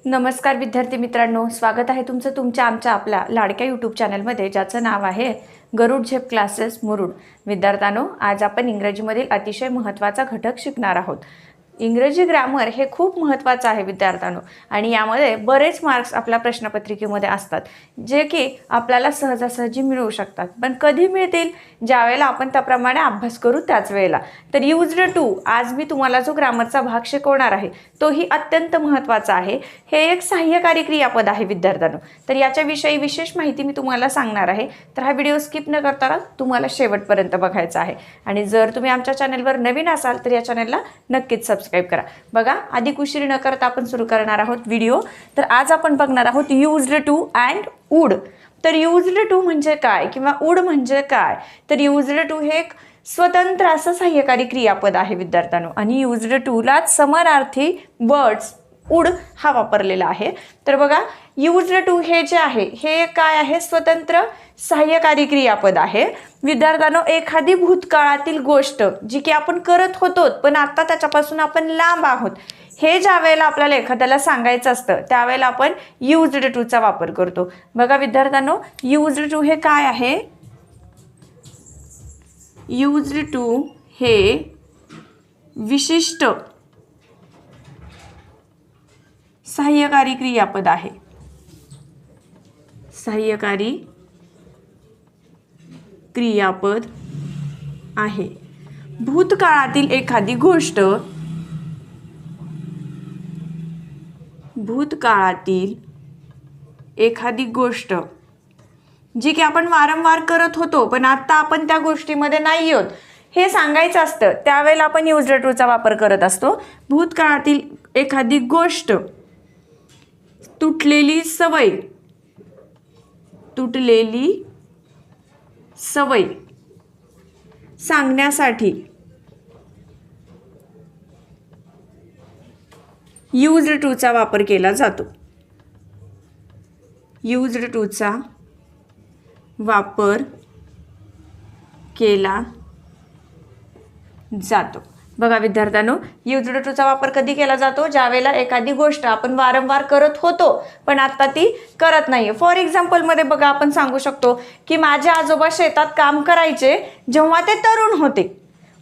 नमस्कार विद्यार्थी मित्रांनो, स्वागत आहे तुमचं तुमच्या आमच्या आपल्या लाडक्या यूट्यूब चॅनलमध्ये, ज्याचं नाव आहे गरुड झेप क्लासेस मुरुड. विद्यार्थ्यांनो, आज आपण इंग्रजीमधील अतिशय महत्त्वाचा घटक शिकणार आहोत. इंग्रजी ग्रामर हे खूप महत्त्वाचं आहे विद्यार्थ्यांनो, आणि यामध्ये बरेच मार्क्स आपल्या प्रश्नपत्रिकेमध्ये असतात जे की आपल्याला सहजासहजी मिळू शकतात. पण कधी मिळतील? ज्यावेळेला आपण त्याप्रमाणे अभ्यास करू त्याच वेळेला. तर यूज्ड टू, आज मी तुम्हाला जो ग्रामरचा भाग शिकवणार आहे तोही अत्यंत महत्त्वाचा आहे. हे एक सहाय्यकारी क्रियापद आहे विद्यार्थ्यांनो. तर याच्याविषयी विशेष माहिती मी तुम्हाला सांगणार आहे. तर हा व्हिडिओ स्किप न करता तुम्हाला शेवटपर्यंत बघायचा आहे. आणि जर तुम्ही आमच्या चॅनलवर नवीन असाल तर या चॅनलला नक्कीच सबस्क्राईब करा. बघा, अधिक उशीर न करता आपण सुरू करणार आहोत व्हिडिओ. तर आज आपण बघणार आहोत यूज्ड टू अँड वुड. तर यूज्ड टू म्हणजे काय किंवा वुड म्हणजे काय? तर यूज्ड टू हे एक स्वतंत्र असं सहाय्यकारी क्रियापद आहे विद्यार्थ्यांनो, आणि यूज्ड टूला समानार्थी वर्ड्स वुड हा वापरलेला आहे. तर बघा, यूज्ड टू हे जे आहे हे काय आहे? स्वतंत्र सहाय्यकारी क्रियापद आहे. विद्यार्थ्यांनो, एखादी भूतकाळातील गोष्ट जी की आपण करत होतो पण आता त्याच्यापासून आपण लांब आहोत, हे ज्या वेळेला आपल्याला एखाद्याला सांगायचं असतं त्यावेळेला आपण यूज्ड टूचा वापर करतो. बघा विद्यार्थ्यांनो, यूज्ड टू हे काय आहे? यूज्ड टू हे विशिष्ट सहाय्यकारी क्रियापद आहे. सहाय्यकारी क्रियापद आहे. भूतकाळातील एखादी गोष्ट, भूतकाळातील एखादी गोष्ट जी की आपण वारंवार करत होतो पण आता आपण त्या गोष्टीमध्ये नाही आहोत हे सांगायचं असतं, त्यावेळेला आपण यूज्ड टूचा वापर करत असतो. भूतकाळातील एखादी गोष्ट, तुटलेली सवय, तुटलेली सवय सांगण्यासाठी यूज्ड टूचा वापर केला जातो. यूज्ड टूचा वापर केला जातो. बघा विद्यार्थ्यांनो, यूज्ड टूचा वापर कधी केला जातो? ज्यावेळेला एखादी गोष्ट आपण वारंवार करत होतो पण आता ती करत नाहीये. फॉर एक्झाम्पलमध्ये बघा, आपण सांगू शकतो की माझे आजोबा शेतात काम करायचे जेव्हा ते तरुण होते.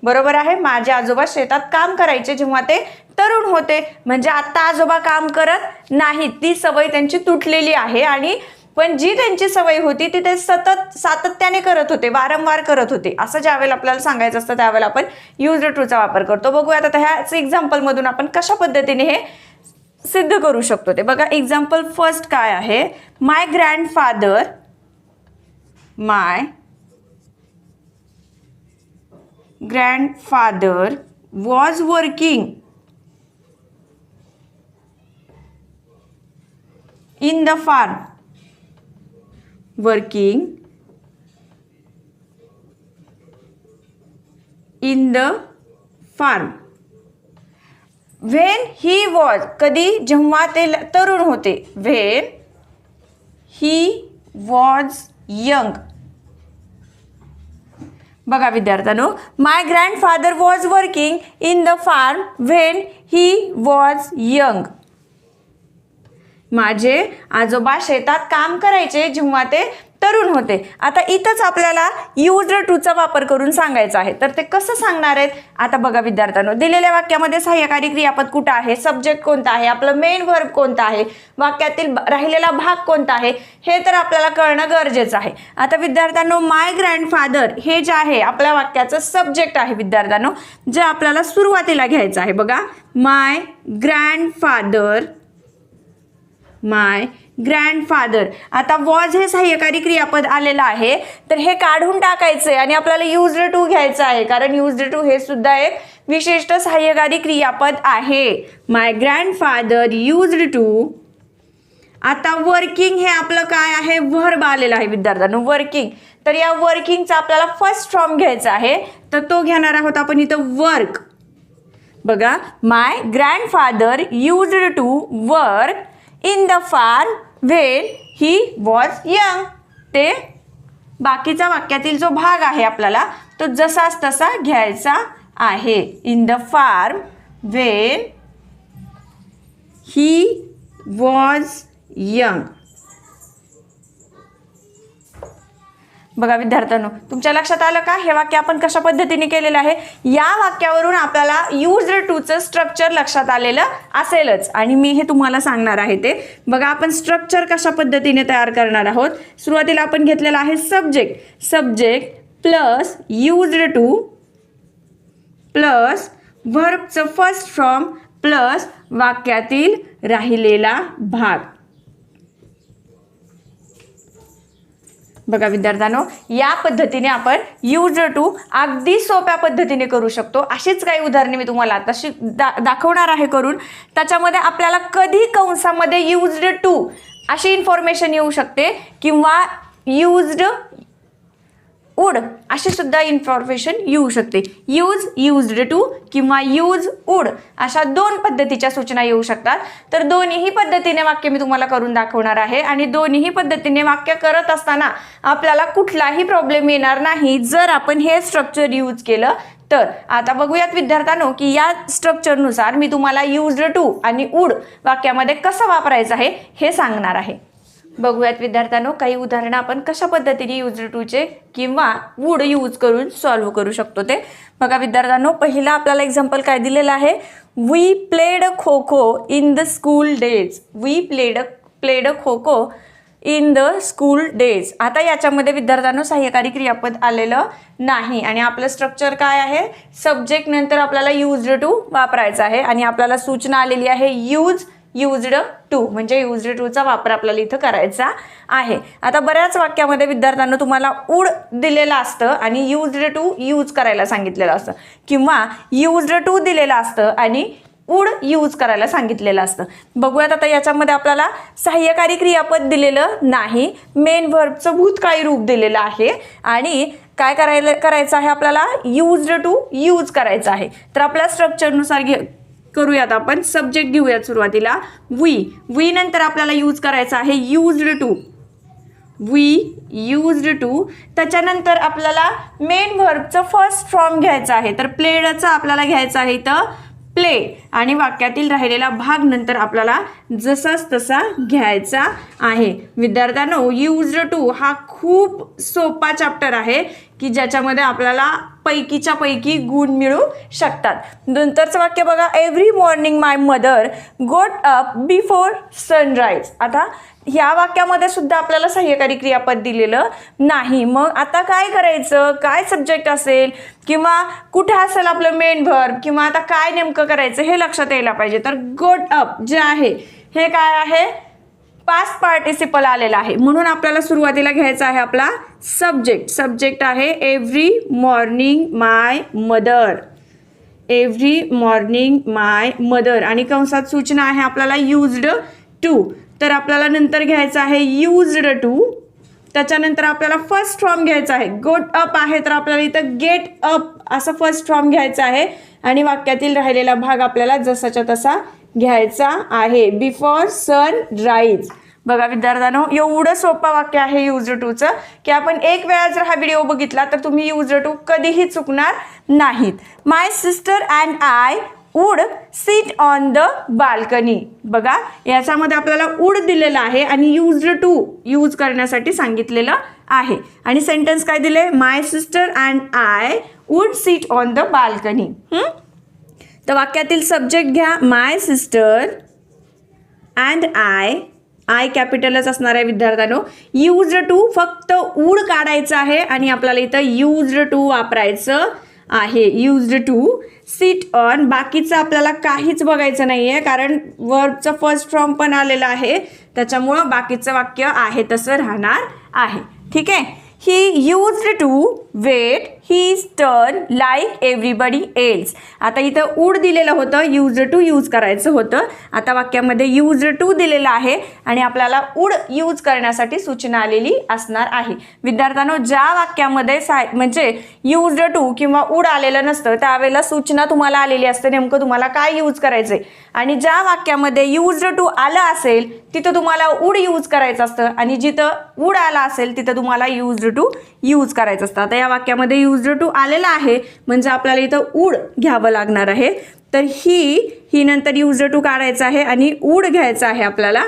बरोबर आहे, माझे आजोबा शेतात काम करायचे जेव्हा ते तरुण होते. म्हणजे आता आजोबा काम करत नाहीत, ती सवय त्यांची तुटलेली आहे. आणि पण जी त्यांची सवय होती ती ते सतत सातत्याने करत होते, वारंवार करत होते. असं ज्यावेळेला आपल्याला सांगायचं असतं त्यावेळेला आपण यूज्ड टूचा वापर करतो. बघूया आता ह्याच एक्झाम्पलमधून आपण कशा पद्धतीने हे सिद्ध करू शकतो ते. बघा, एक्झाम्पल फर्स्ट काय आहे? My grandfather, my grandfather was working in the farm, working in the farm when he was, कधी? जेव्हा ते तरुण होते. when he was young. बघा विद्यार्थ्यांनो, my grandfather was working in the farm when he was young. माझे आजोबा शेतात काम करायचे जेव्हा ते तरुण होते. आता इथंच आपल्याला यूज्ड टूचा वापर करून सांगायचं आहे. तर ते कसं सांगणार आहेत? आता बघा विद्यार्थ्यांनो, दिलेल्या वाक्यामध्ये सहाय्यकारी क्रियापद कुठं आहे, सब्जेक्ट कोणता आहे, आपलं मेन वर्ब कोणता आहे, वाक्यातील राहिलेला भाग कोणता आहे, हे तर आपल्याला कळणं गरजेचं आहे. आता विद्यार्थ्यांनो, माय ग्रँडफादर हे जे आहे आपल्या वाक्याचं सब्जेक्ट आहे विद्यार्थ्यांनो, जे आपल्याला सुरुवातीला घ्यायचं आहे. बघा, माय ग्रँडफादर, माय ग्रँडफादर. आता वॉज हे सहाय्यकारी क्रियापद आलेलं आहे, तर हे काढून टाकायचंय आणि आपल्याला यूज्ड टू घ्यायचं आहे, कारण यूज्ड टू हे सुद्धा एक विशिष्ट सहाय्यकारी क्रियापद आहे. My grandfather used to. आता वर्किंग हे आपलं काय आहे? वर्ब आलेलं आहे विद्यार्थ्यांनो, वर्किंग. तर या वर्किंगचा आपल्याला फर्स्ट फॉर्म घ्यायचा आहे, तर तो घेणार आहोत आपण इथं वर्क. बघा, my grandfather used to work in the farm when he was young. ते बाकीचा वाक्यातील जो भाग आहे आपल्याला तो जसाच तसा घ्यायचा आहे. In the farm when he was young. बघा विद्यार्थ्यांनो, तुमच्या लक्षात आलं का हे वाक्य आपण कशा पद्धतीने केलेलं आहे? या वाक्यावरून आपल्याला युज्ड टूचं स्ट्रक्चर लक्षात आलेलं असेलच आणि मी हे तुम्हाला सांगणार आहे ते. बघा आपण स्ट्रक्चर कशा पद्धतीने तयार करणार आहोत. सुरुवातीला आपण घेतलेला आहे subject. Subject plus used to plus व्हर्बचं फर्स्ट फॉर्म प्लस वाक्यातील राहिलेला भाग. बघा विद्यार्थ्यांनो, या पद्धतीने आपण युज्ड टू अगदी सोप्या पद्धतीने करू शकतो. अशीच काही उदाहरणे मी तुम्हाला आता दाखवणार आहे करून. त्याच्यामध्ये आपल्याला कधी कंसामध्ये युज्ड टू अशी इन्फॉर्मेशन येऊ शकते किंवा युज्ड वुड अशी सुद्धा इन्फॉर्मेशन येऊ शकते. युज्ड टू किंवा यूज वुड अशा दोन पद्धतीच्या सूचना येऊ शकतात. तर दोन्हीही पद्धतीने वाक्य मी तुम्हाला करून दाखवणार आहे आणि दोन्हीही पद्धतीने वाक्य करत असताना आपल्याला कुठलाही प्रॉब्लेम येणार नाही जर आपण हे स्ट्रक्चर यूज केलं तर. आता बघूयात विद्यार्थ्यांनो की या स्ट्रक्चरनुसार मी तुम्हाला युज्ड टू आणि वुड वाक्यामध्ये कसं वापरायचं आहे हे सांगणार आहे. बघूयात विद्यार्थ्यांनो, काही उदाहरणं आपण कशा पद्धतीने युज्ड टूचे किंवा वुड यूज करून सॉल्व्ह करू शकतो ते. बघा विद्यार्थ्यांनो, पहिला आपल्याला एक्झाम्पल काय दिलेलं आहे. We played kho kho in the school days. We played kho kho in the school days. आता याच्यामध्ये विद्यार्थ्यांनो सहाय्यकारी क्रियापद आलेलं नाही आणि आपलं स्ट्रक्चर काय आहे. सब्जेक्ट नंतर आपल्याला युज्ड टू वापरायचा आहे आणि आपल्याला सूचना आलेली आहे युज्ड टू म्हणजे युज्ड टूचा वापर आपल्याला इथं करायचा आहे. आता बऱ्याच वाक्यामध्ये विद्यार्थ्यांना तुम्हाला वुड दिलेलं असतं आणि युज्ड टू यूज करायला सांगितलेलं असतं किंवा युज्ड टू दिलेलं असतं आणि वुड यूज करायला सांगितलेलं असतं. बघूयात आता याच्यामध्ये आपल्याला सहाय्यकारी क्रियापद दिलेलं नाही. मेन व्हर्बचं भूतकाळी रूप दिलेलं आहे आणि काय करायचं आहे आपल्याला युज्ड टू यूज करायचं आहे. तर आपल्या स्ट्रक्चरनुसार करूयात आपण. सब्जेक्ट घेऊयात सुरुवातीला. वी नंतर आपल्याला यूज करायचं आहे used to. We used to. त्याच्यानंतर आपल्याला मेन व्हर्बचं फर्स्ट फॉर्म घ्यायचं आहे. तर प्लेडचा आपल्याला घ्यायचं आहे इथं प्ले आणि वाक्यातील राहिलेला भाग नंतर आपल्याला जसाच तसा घ्यायचा आहे. विद्यार्थ्यांनो, युज्ड टू हा खूप सोपा चॅप्टर आहे की ज्याच्यामध्ये आपल्याला पैकीच्या पैकी गुण मिळू शकतात. नंतरचं वाक्य बघा. Every morning my mother got up before sunrise. आता ह्या वाक्यामध्ये सुद्धा आपल्याला सहाय्यकारी क्रियापद दिलेलं नाही. मग आता काय करायचं, काय सब्जेक्ट असेल किंवा कुठे असेल आपलं मेन व्हर्ब किंवा आता काय नेमकं करायचं हे लक्षात यायला पाहिजे. तर गोट अप जे आहे हे काय आहे, पास्ट पार्टिसिपल आलेला आहे म्हणून आपल्याला सुरुवातीला घ्यायचा आहे आपला सब्जेक्ट. सब्जेक्ट आहे every morning my mother. Every morning my mother आणि कंसात सूचना आहे आपल्याला युज्ड टू. तर आपल्याला नंतर घ्यायचं आहे युज्ड टू. त्याच्यानंतर आपल्याला फर्स्ट फॉर्म घ्यायचा आहे. गोट अप आहे तर आपल्याला इथं गेट अप असं फर्स्ट फॉर्म घ्यायचा आहे आणि वाक्यातील राहिलेला भाग आपल्याला जसाच्या तसा घ्यायचा आहे. Before sunrise. बघा विद्यार्थ्यांनो, एवढं सोपं वाक्य आहे युज्ड टूचं की आपण एक वेळा जर हा व्हिडिओ बघितला तर तुम्ही युज्ड टू कधीही चुकणार नाहीत. My sister and I would sit on the balcony. बघा याच्यामध्ये आपल्याला वुड दिलेलं आहे आणि युज्ड टू यूज करण्यासाठी सांगितलेलं आहे आणि सेंटेन्स काय दिले, my sister and I would sit on the balcony. तर वाक्यातील सब्जेक्ट घ्या माय सिस्टर अँड आय कॅपिटलच असणार आहे विद्यार्थ्यांनो. युज्ड टू फक्त वुड काढायचं आहे आणि आपल्याला इथं युज्ड टू वापरायचं आहे. Used to sit on. बाकीचं आपल्याला काहीच बघायचं नाही आहे कारण वर्बचं फर्स्ट फॉर्म पण आलेलं आहे त्याच्यामुळं बाकीचं वाक्य आहे तसं राहणार आहे. ठीक आहे. He used to wait his turn like everybody else. आता इथं वुड दिलेलं होतं, युज्ड टू यूज करायचं होतं. आता वाक्यामध्ये युज्ड टू दिलेलं आहे आणि आपल्याला वुड यूज करण्यासाठी सूचना आलेली असणार आहे. विद्यार्थ्यांनो, ज्या वाक्यामध्ये म्हणजे युज्ड टू किंवा वुड आलेलं नसतं त्यावेळेला सूचना तुम्हाला आलेली असते नेमकं तुम्हाला काय यूज करायचंय आणि ज्या वाक्यामध्ये युज्ड टू आलं असेल तिथं तुम्हाला वुड यूज करायचं असतं आणि जिथं वुड आला असेल तिथं तुम्हाला युज्ड टू यूज करायचं असतं. आता या वाक्यामध्ये युज्ड टू आलेला आहे म्हणजे आपल्याला इथं वुड घ्यावं लागणार आहे. तर ही नंतर यूज्ड टू काढायचं आहे आणि वूड घ्यायचं आहे आपल्याला.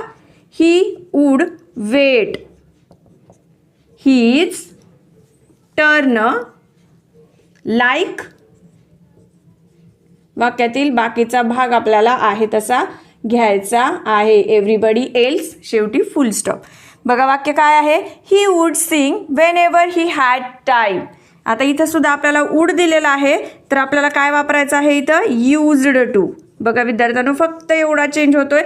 He would wait his turn like, वाक्यातील बाकीचा भाग आपल्याला आहे तसा घ्यायचा आहे. एव्हरीबडी एल्स शेवटी फुल स्टॉप. बघा वाक्य काय आहे, he would sing when ever he had time. आता इथं सुद्धा आपल्याला वूड दिलेला आहे, तर आपल्याला काय वापरायचं आहे इथं, यूज्ड टू. बघा विद्यार्थ्यांनो, फक्त एवढा चेंज होतोय.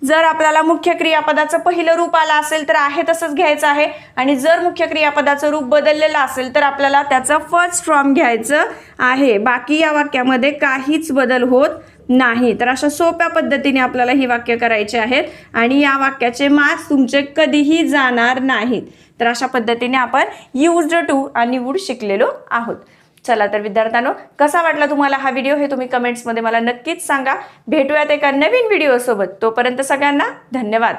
जर आपल्याला मुख्य क्रियापदाचं पहिलं रूप आलं असेल तर आहे तसंच घ्यायचं आहे, आणि जर मुख्य क्रियापदाचं रूप बदललेलं असेल तर आपल्याला त्याचं फर्स्ट फॉर्म घ्यायचं आहे. बाकी या वाक्यामध्ये काहीच बदल होत नाही. तर अशा सोप्या पद्धतीने आपल्याला ही वाक्य करायची आहेत आणि या वाक्याचे मार्क्स तुमचे कधीही जाणार नाहीत. तर अशा पद्धतीने आपण यूज्ड टू आणि वूड शिकलेलो आहोत. चला तर विद्यार्थ्यांनो, कसा वाटला तुम्हाला हा व्हिडिओ हे तुम्ही कमेंट्समध्ये मला नक्कीच सांगा. भेटूयात एका नवीन व्हिडिओसोबत. तोपर्यंत सगळ्यांना धन्यवाद.